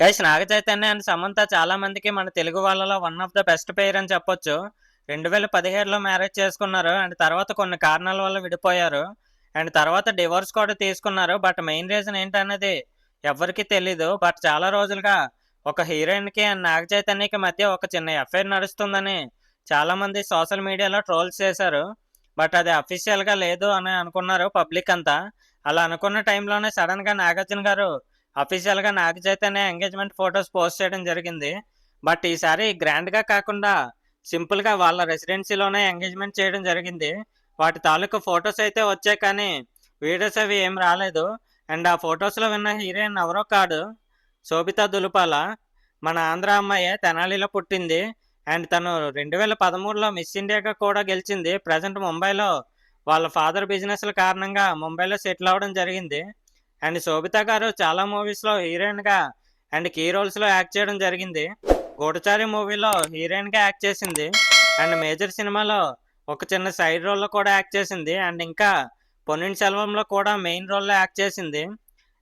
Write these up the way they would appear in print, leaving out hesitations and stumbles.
Guys, Naga Chaitanya and Samantha చాలా మందికి మన తెలుగు వాళ్ళలో one of the best pair అని చెప్పొచ్చు. 2017లో మ్యారేజ్ చేసుకున్నారు అండ్ తర్వాత కొన్ని కారణాల వల్ల విడిపోయారు. అండ్ తర్వాత డివోర్స్ కూడా తీసుకున్నారు. బట్ మెయిన్ రీజన్ ఏంటనేది ఎవరికి తెలీదు. బట్ చాలా రోజులుగా ఒక హీరోయిన్కి అండ్ నాగ చైతన్యకి మధ్య ఒక చిన్న అఫైర్ నడుస్తుందని చాలా మంది సోషల్ మీడియాలో ట్రోల్స్ చేశారు. బట్ అది అఫీషియల్గా లేదు అని అనుకున్నారు పబ్లిక్ అంతా. అలా అనుకున్న టైంలోనే సడన్గా నాగార్జున గారు అఫీషియల్గా Naga Chaitanya engagement photos post చేయడం జరిగింది. బట్ ఈసారి గ్రాండ్గా కాకుండా సింపుల్గా వాళ్ళ రెసిడెన్సీలోనే ఎంగేజ్మెంట్ చేయడం జరిగింది. వాటి తాలూకు ఫొటోస్ అయితే వచ్చాయి కానీ వీడియోస్ అవి ఏం రాలేదు. అండ్ ఆ ఫొటోస్లో విన్న హీరోయిన్ ఎవరో కాదు, శోభితా దులుపాల. మన ఆంధ్ర అమ్మాయే, తెనాలిలో పుట్టింది. అండ్ తను 2013లో మిస్ ఇండియాగా కూడా గెలిచింది. ప్రజెంట్ ముంబైలో వాళ్ళ ఫాదర్ బిజినెస్ల కారణంగా ముంబైలో సెటిల్ అవ్వడం జరిగింది. అండ్ శోభిత గారు చాలా మూవీస్లో హీరోయిన్గా అండ్ కీ రోల్స్లో యాక్ట్ చేయడం జరిగింది. గూఢచారి మూవీలో హీరోయిన్గా యాక్ట్ చేసింది. అండ్ మేజర్ సినిమాలో ఒక చిన్న సైడ్ రోల్లో కూడా యాక్ట్ చేసింది. అండ్ ఇంకా పొన్నియిన్ సెల్వంలో కూడా మెయిన్ రోల్లో యాక్ట్ చేసింది.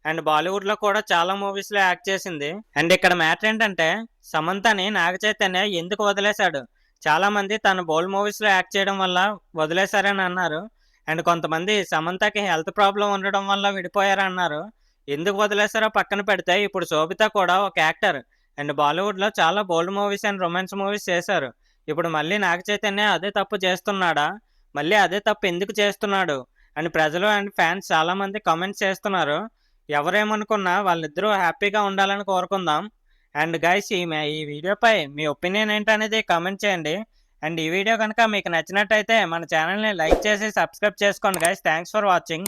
అండ్ బాలీవుడ్లో కూడా చాలా మూవీస్లో యాక్ట్ చేసింది. అండ్ ఇక్కడ మ్యాటర్ ఏంటంటే, సమంతని నాగ చైతన్య ఎందుకు వదిలేశాడు? చాలామంది తను బోల్డ్ మూవీస్లో యాక్ట్ చేయడం వల్ల వదిలేశారని అన్నారు. అండ్ కొంతమంది సమంతకి హెల్త్ ప్రాబ్లం ఉండడం వల్ల విడిపోయారన్నారు. ఎందుకు వదిలేశారో పక్కన పెడితే, ఇప్పుడు శోభిత కూడా ఒక యాక్టర్ అండ్ బాలీవుడ్లో చాలా బోల్డ్ మూవీస్ అండ్ రొమాన్స్ మూవీస్ చేశారు. ఇప్పుడు మళ్ళీ నాగ చైతన్య అదే తప్పు చేస్తున్నాడా? మళ్ళీ అదే తప్పు ఎందుకు చేస్తున్నాడు అని ప్రజలు అండ్ ఫ్యాన్స్ చాలామంది కామెంట్స్ చేస్తున్నారు. ఎవరేమనుకున్నా వాళ్ళిద్దరూ హ్యాపీగా ఉండాలని కోరుకుందాం. అండ్ గైస్, ఈ వీడియోపై మీ ఒపీనియన్ ఏంటనేది కామెంట్ చేయండి. అండ్ ఈ వీడియో కనుక మీకు నచ్చినట్టయితే మన ఛానల్ని లైక్ చేసి సబ్స్క్రైబ్ చేసుకోండి గైస్. Thanks for watching.